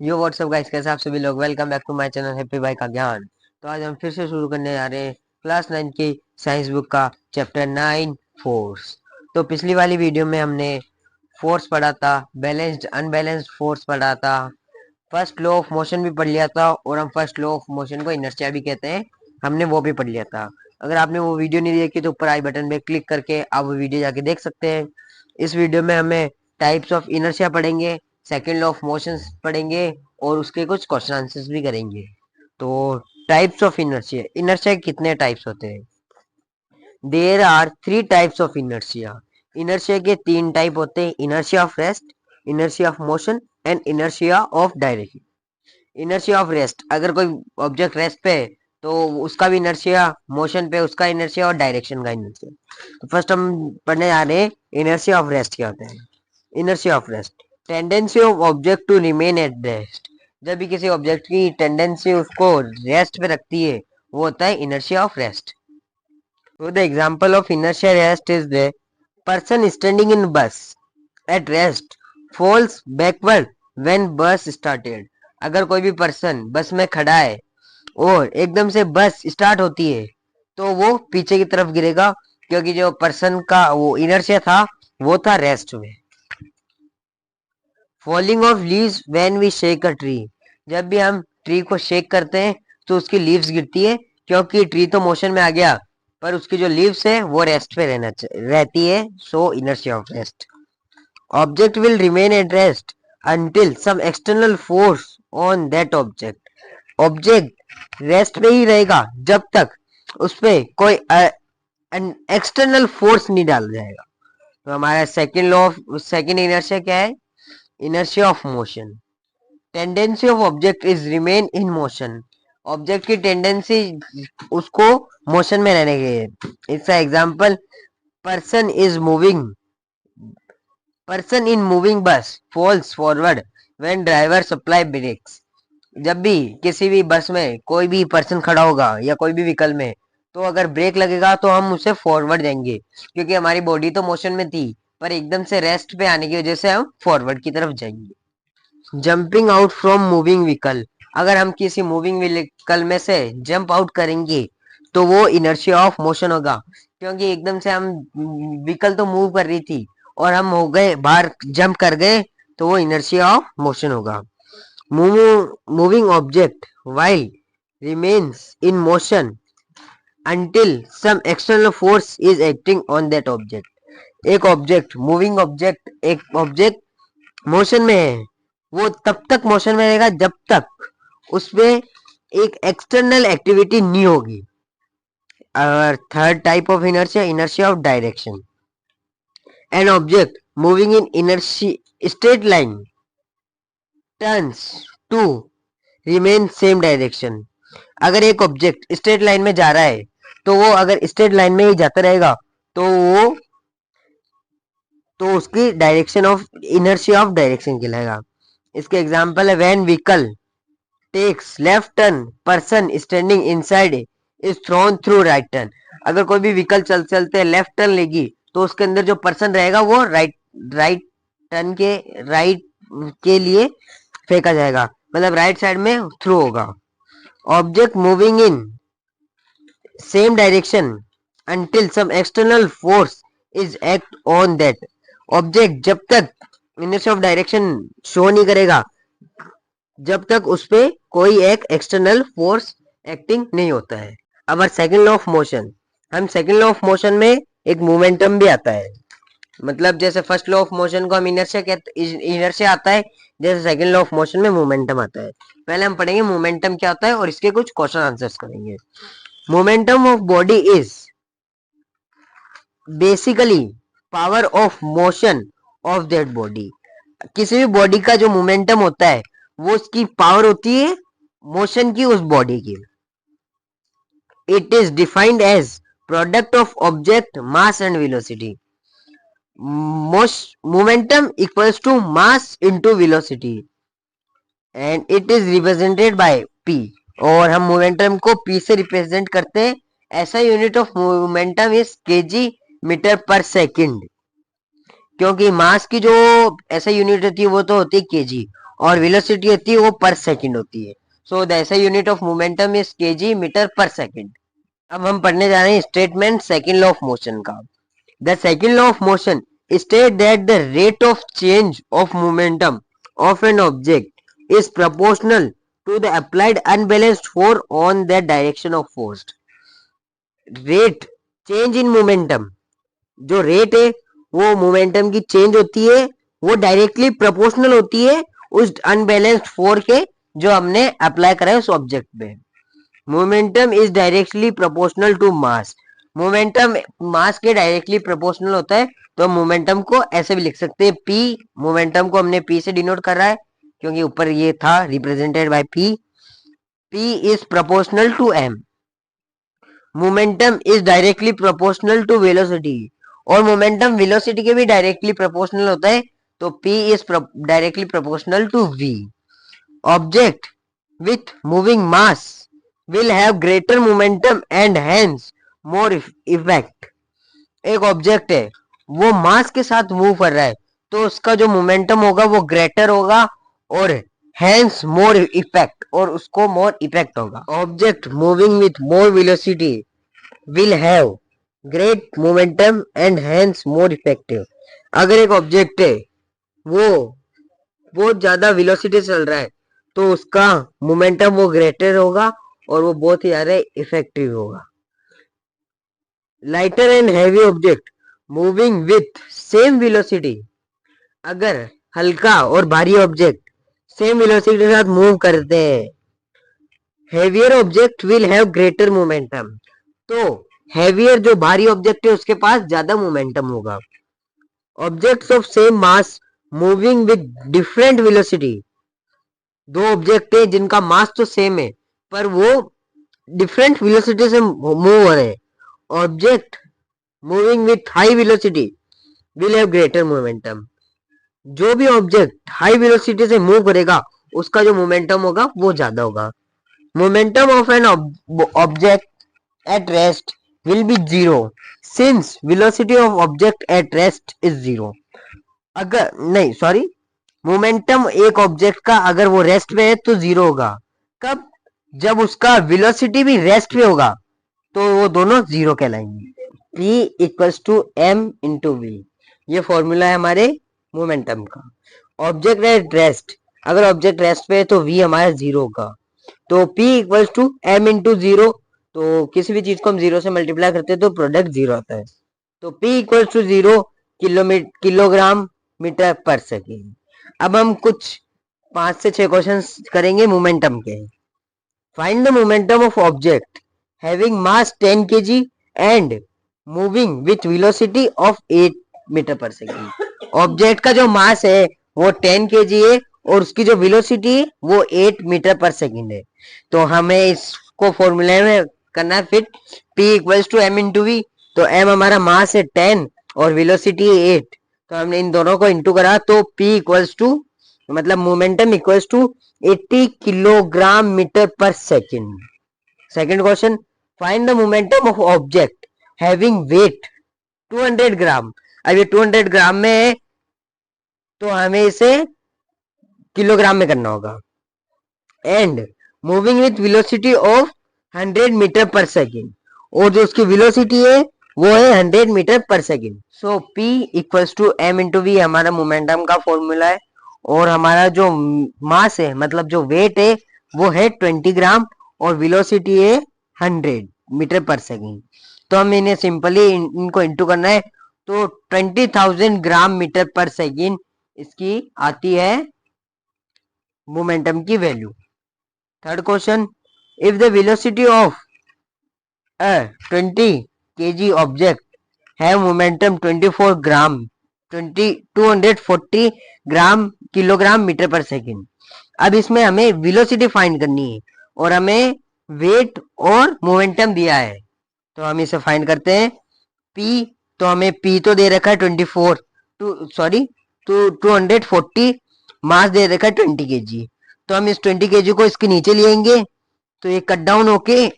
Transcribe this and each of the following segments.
यो WhatsApp guys, कैसे आप सभी लोग। Welcome back to my channel Happy भाई का ज्ञान। तो आज हम फिर से शुरू करने जा रहे हैं क्लास 9 की साइंस बुक का चैप्टर 9 फोर्स। तो पिछली वाली वीडियो में हमने फोर्स पढ़ा था, बैलेंस्ड अनबैलेंस्ड फोर्स पढ़ा था, फर्स्ट लॉ ऑफ मोशन भी पढ़ लिया था, और हम फर्स्ट लॉ ऑफ मोशन को इनर्शिया भी कहते हैं, हमने वो भी पढ़ लिया था। अगर आपने वो वीडियो नहीं देखी तो ऊपर आई बटन पे क्लिक करके आप वो वीडियो जाके देख सकते हैं। इस वीडियो में हमें टाइप्स ऑफ इनर्शिया पढ़ेंगे, सेकेंड लॉ ऑफ मोशन पढ़ेंगे, और उसके कुछ क्वेश्चन आंसर्स भी करेंगे। तो टाइप्स ऑफ इनर्शिया, इनर्शिया के कितने टाइप्स होते हैं? There are three types of inertia. Inertia के तीन टाइप होते हैं: inertia of rest, inertia of motion and inertia of direction. Inertia of rest, अगर कोई ऑब्जेक्ट रेस्ट पे है तो उसका भी इनर्शिया, मोशन पे उसका इनर्शिया, और डायरेक्शन का इनर्शिया। तो फर्स्ट हम पढ़ने जा रहे हैं इनर्शिया ऑफ रेस्ट क्या होता है। Inertia of rest, tendency of object to remain at rest. जब भी किसी ऑब्जेक्ट की टेंडेंसी उसको रेस्ट पे रखती है, वो होता है inertia of rest. So the example of inertia rest is the person standing in bus at rest falls backward when bus started. अगर कोई भी पर्सन बस में खड़ा है और एकदम से बस स्टार्ट होती है तो वो पीछे की तरफ गिरेगा, क्योंकि जो पर्सन का वो इनर्शिया था वो था रेस्ट में। Falling of leaves when we shake a tree. जब भी हम ट्री को शेक करते हैं तो उसकी लीव्स गिरती है, क्योंकि ट्री तो मोशन में आ गया पर उसकी जो लीव्स है वो रेस्ट पे रहती है। So inertia of rest. Object will remain at rest until some external force on that object. Object rest पे ही रहेगा जब तक उस पे कोई एक्सटर्नल फोर्स नहीं डाला जाएगा। तो हमारा second law of second inertia क्या है? Inertia of motion. Tendency of object is remain in motion. Object की टेंडेंसी उसको मोशन में रहने की है। इसका example, person is moving, person in moving bus falls forward when driver supply brakes. जब भी किसी भी बस में कोई भी पर्सन खड़ा होगा या कोई भी व्हीकल में, तो अगर ब्रेक लगेगा तो हम उसे फॉरवर्ड जाएंगे, क्योंकि हमारी बॉडी तो मोशन में थी पर एकदम से रेस्ट पे आने की वजह से हम फॉरवर्ड की तरफ जाएंगे। Jumping out from moving vehicle, अगर हम किसी मूविंग व्हीकल में से जंप आउट करेंगे तो वो इनर्शिया ऑफ मोशन होगा, क्योंकि एकदम से हम व्हीकल तो मूव कर रही थी और हम हो गए बाहर, जंप कर गए, तो वो इनर्शिया ऑफ मोशन होगा। Moving object while remains in motion until some external force is acting on that object. एक ऑब्जेक्ट, मूविंग ऑब्जेक्ट, एक ऑब्जेक्ट मोशन में है, वो तब तक मोशन में रहेगा जब तक उसमें एक एक्सटर्नल एक्टिविटी नहीं होगी। और third type of inertia, inertia of direction. An object moving in inertia straight line turns to remain same direction. अगर एक ऑब्जेक्ट स्ट्रेट लाइन में जा रहा है तो वो अगर स्ट्रेट लाइन में ही जाता रहेगा तो उसकी direction of inertia of direction कहलाएगा। इसके एग्जांपल है, when vehicle takes left turn person standing inside is thrown through right turn. अगर कोई भी व्हीकल चलते लेफ्ट टर्न लेगी तो उसके अंदर जो पर्सन रहेगा वो राइट टर्न के राइट के लिए फेंका जाएगा, मतलब राइट साइड में थ्रू होगा। Object moving in same direction until some external force is act on that object जब तक इनर्शिया ऑफ डायरेक्शन शो नहीं करेगा जब तक उस पे कोई एक एक्सटर्नल फोर्स एक्टिंग नहीं होता है। अब सेकंड लॉ ऑफ मोशन, हम सेकंड लॉ ऑफ मोशन में एक मोमेंटम भी आता है। मतलब जैसे फर्स्ट लॉ ऑफ मोशन को हम इनर्शिया कहते, इनर्शिया आता है, जैसे सेकंड लॉ ऑफ मोशन में मोमेंटम आता है। पहले हम पढ़ेंगे मोमेंटम क्या होता है और इसके कुछ क्वेश्चन आंसर्स करेंगे। Momentum of body is basically power of motion of that body. किसी भी बॉडी का जो मोमेंटम होता है वो उसकी पावर होती है मोशन की उस बॉडी की। It is defined as product of object mass and velocity. Momentum equals to mass into velocity and it is represented by P. और हम मोमेंटम को पी से रिप्रेजेंट करते हैं। ऐसा unit of momentum is KG metre per second, क्योंकि mass की जो ऐसा यूनिट होती है वो तो होती है केजी, और वेलोसिटी होती है वो पर सेकंड होती है। So the SI unit of momentum is KG metre per second. अब हम पढ़ने जा रहे हैं statement second law of motion का। The second law of motion state that the rate of change of momentum of an object is proportional to the applied unbalanced force on the direction of force. Rate change in momentum, जो rate है वो momentum की change होती है वो directly proportional होती है उस अनबैलेंस्ड फोर्स के जो हमने अप्लाई करा है उस ऑब्जेक्ट पे। Momentum is directly proportional to mass. Momentum mass के डायरेक्टली प्रोपोर्शनल होता है, तो मोमेंटम को ऐसे भी लिख सकते हैं पी। मोमेंटम को हमने पी से डिनोट कर रहा है क्योंकि ऊपर ये था represented by P. P is proportional to M. Momentum is directly proportional to velocity, और मोमेंटम वेलोसिटी के भी डायरेक्टली प्रोपोर्शनल होता है, तो P is directly proportional to V. Object with moving mass will have greater momentum and hence more effect. एक object है वो मास के साथ मूव कर रहा है तो उसका जो मोमेंटम होगा वो ग्रेटर होगा और हेंस मोर इफेक्ट, और उसको मोर इफेक्ट होगा। Object moving with more velocity will have great momentum and hence more effective. अगर एक ऑब्जेक्ट है वो बहुत ज्यादा वेलोसिटी चल रहा है तो उसका मोमेंटम वो ग्रेटर होगा और वो बहुत ही ज्यादा इफेक्टिव होगा। Lighter and heavy object moving with same velocity, अगर हल्का और भारी ऑब्जेक्ट सेम वेलोसिटी के साथ मूव करते हैं, heavier object will have greater momentum, तो हेवियर जो भारी ऑब्जेक्ट है उसके पास ज्यादा मोमेंटम होगा। Objects of same mass moving with different velocity, दो ऑब्जेक्ट है जिनका मास तो सेम है पर वो डिफरेंट वेलोसिटी से मूव हो रहे हैं। Object moving with high velocity will have greater momentum, जो भी ऑब्जेक्ट हाई वेलोसिटी से मूव करेगा उसका जो मोमेंटम होगा वो ज्यादा होगा। Momentum of an object at rest will be zero since velocity of object at rest is zero. अगर नहीं सॉरी, मोमेंटम एक ऑब्जेक्ट का अगर वो रेस्ट पे है तो जीरो होगा। कब? जब उसका वेलोसिटी भी रेस्ट पे होगा तो वो दोनों जीरो कहलाएंगे। P equals to M into v, ये फॉर्मूला है हमारे मोमेंटम का। ऑब्जेक्ट एट रेस्ट, अगर ऑब्जेक्ट रेस्ट पे है तो V हमारा जीरो होगा, तो P equals to M into zero, तो किसी भी चीज को हम जीरो से मल्टीप्लाई करते हैं तो प्रोडक्ट जीरो आता है, तो P equals to zero kilogram metre per second. अब हम कुछ 5 से 6 क्वेश्चंस करेंगे मोमेंटम के। Find the momentum of object having mass 10 kg and moving with velocity of 8 metre per second. Object का जो मास है वो 10 kg है और उसकी जो वेलोसिटी है वो 8 मीटर पर सेकेंड है, तो हमें इसको फॉर्मूले में करना है fit. P equals to M into V, तो m हमारा मास है 10 और वेलोसिटी है 8, तो हमने इन दोनों को इंटू करा तो P इक्वल्स टू मतलब momentum equals to 80 kilogram metre per second. Second question, find the momentum of object having weight 200 gram. अब ये 200 ग्राम में है तो हमें इसे किलोग्राम में करना होगा। And moving with velocity of 100 metre per second, और जो उसकी वेलोसिटी है वो है 100 metre per second. So P equals to M into V हमारा मोमेंटम का फॉर्मूला है, और हमारा जो मास है मतलब जो वेट है वो है 20 ग्राम और वेलोसिटी है 100 मीटर पर सेकेंड। तो हम इन्हें सिंपली इनको इंटू करना है, तो 20,000 ग्राम मीटर पर सेकेंड इसकी आती है मोमेंटम की value. Third question, if the velocity of a 20 kg object have momentum 24 gram 240 gram kilogram metre per second. अब इसमें हमें वेलोसिटी फाइंड करनी है और हमें वेट और मोमेंटम दिया है, तो हम इसे फाइंड करते हैं। P, तो हमें P तो दे रखा है 240, मास दे रखा है 20 kg, तो हम इस 20 kg को इसके नीचे लेंगे तो ये कट डाउन होके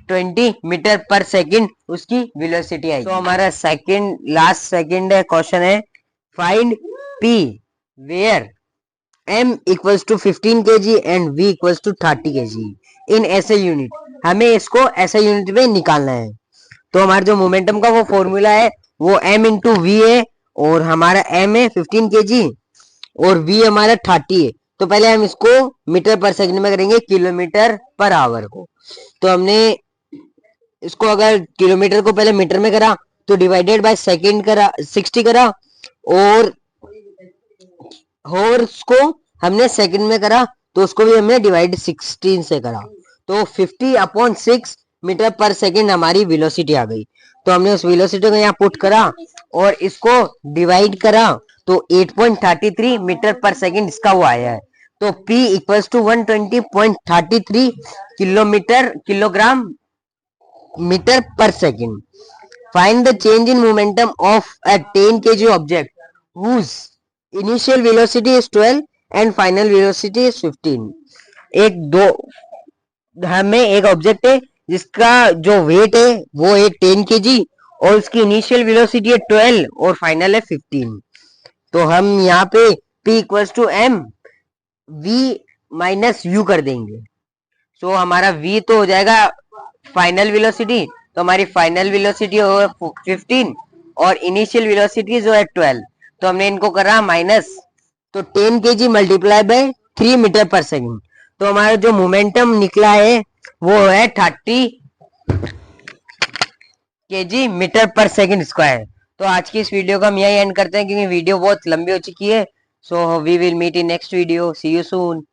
20 मीटर पर सेकेंड उसकी वेलोसिटी आएगी। तो हमारा लास्ट सेकेंड क्वेश्चन है, find P where m equals to 15 kg and v equals to 30 kg in SI unit, हमें इसको ऐसे यूनिट में निकालना है। तो हमारा जो मोमेंटम का वो फॉर्मूला है वो m इंटू वी है, और हमारा m है 15 kg और v हमारा 30 है। तो पहले हम इसको मीटर पर सेकंड में करेंगे किलोमीटर पर आवर को। तो हमने इसको अगर किलोमीटर को पहले मीटर में करा तो डिवाइडेड बाय सेकंड करा 60 करा, और हॉर्स को हमने सेकंड में करा तो उसको भी हमने डिवाइड 16 से करा। तो 50/6 मीटर पर सेकंड हमारी वेलोसिटी आ गई। तो हमने उस वेलोसिटी को यहाँ पुट करा और इसको डिवाइड करा तो 8.33 मीटर पर सेकंड इसका वो आया है। तो P equals to 120.33 kilogram metre per second. Find the change in momentum of a 10 kg object whose initial velocity is 12 and final velocity is 15। हमें एक ऑब्जेक्ट है जिसका जो वेट है वो है 10 kg और उसकी इनिशियल वेलोसिटी है 12 और फाइनल है 15। तो हम यहाँ पे P equals to M V minus U कर देंगे। तो हमारा V तो हो जाएगा फाइनल वेलोसिटी, तो हमारी फाइनल वेलोसिटी हो 15 और इनिशियल वेलोसिटी जो है 12। तो हमने इनको करा माइनस, तो 10 kg multiply by 3 metre per second. तो हमारा जो मोमेंटम निकला है वो है 30 kg metre per second square. तो आज की इस वीडियो को हम यही एंड करते हैं क्योंकि वीडियो बहुत लंबी हो चुकी है। So we will meet in next video, see you soon.